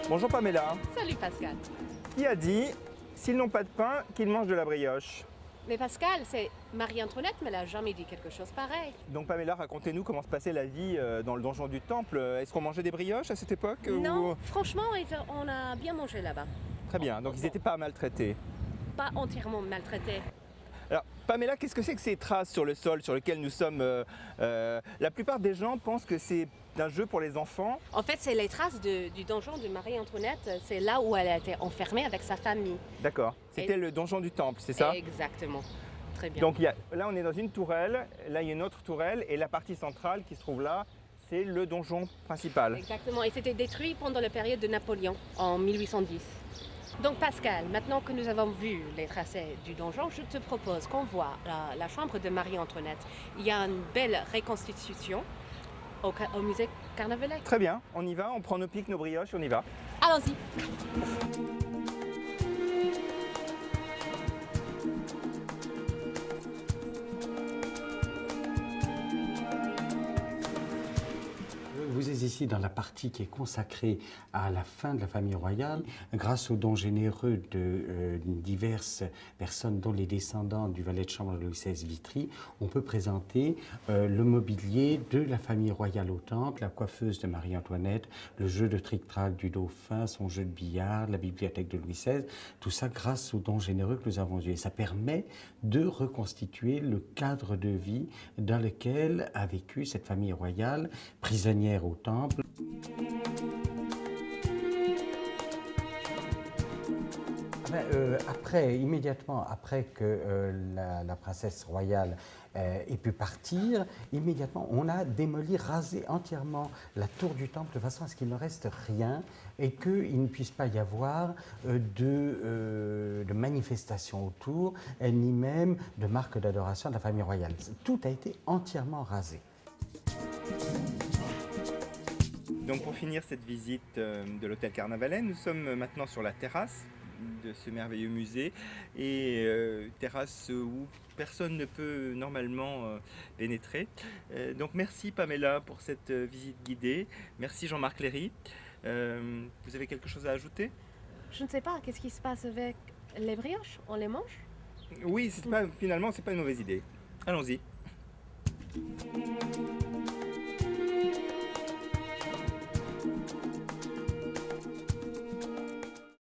Bonjour Pamela. Salut Pascal. Qui a dit, s'ils n'ont pas de pain, qu'ils mangent de la brioche? Mais Pascal, c'est Marie-Antoinette, mais elle n'a jamais dit quelque chose pareil. Donc Pamela, racontez-nous comment se passait la vie dans le donjon du temple. Est-ce qu'on mangeait des brioches à cette époque Non, franchement, on a bien mangé là-bas. Très bien, donc ils n'étaient pas maltraités. Pas entièrement maltraité. Alors Pamela, qu'est-ce que c'est que ces traces sur le sol sur lequel nous sommes La plupart des gens pensent que c'est un jeu pour les enfants. En fait, c'est les traces du donjon de Marie-Antoinette. C'est là où elle a été enfermée avec sa famille. D'accord, c'était le donjon du temple, c'est ça? Exactement. Très bien. Donc là on est dans une tourelle, là il y a une autre tourelle et la partie centrale qui se trouve là, c'est le donjon principal. Exactement. Et c'était détruit pendant la période de Napoléon, en 1810. Donc Pascal, maintenant que nous avons vu les tracés du donjon, je te propose qu'on voit la chambre de Marie-Antoinette. Il y a une belle reconstitution au musée Carnavalet. Très bien, on y va, on prend nos pics, nos brioches, on y va. Allons-y. Vous êtes ici dans la partie qui est consacrée à la fin de la famille royale. Grâce aux dons généreux de diverses personnes, dont les descendants du valet de chambre de Louis XVI Vitry, on peut présenter le mobilier de la famille royale au temple, la coiffeuse de Marie-Antoinette, le jeu de tric-trac du dauphin, son jeu de billard, la bibliothèque de Louis XVI. Tout ça grâce aux dons généreux que nous avons eus. Et ça permet de reconstituer le cadre de vie dans lequel a vécu cette famille royale, prisonnière au temple. Immédiatement après que la princesse royale ait pu partir, immédiatement on a démoli, rasé entièrement la tour du temple de façon à ce qu'il ne reste rien et qu'il ne puisse pas y avoir de manifestations autour, ni même de marques d'adoration de la famille royale. Tout a été entièrement rasé. Donc pour finir cette visite de l'hôtel Carnavalet, nous sommes maintenant sur la terrasse de ce merveilleux musée et terrasse où personne ne peut normalement pénétrer. Donc merci Pamela pour cette visite guidée, merci Jean-Marc Léry. Vous avez quelque chose à ajouter? Je ne sais pas, qu'est-ce qui se passe avec les brioches? On les mange? Oui, finalement c'est pas une mauvaise idée. Allons-y.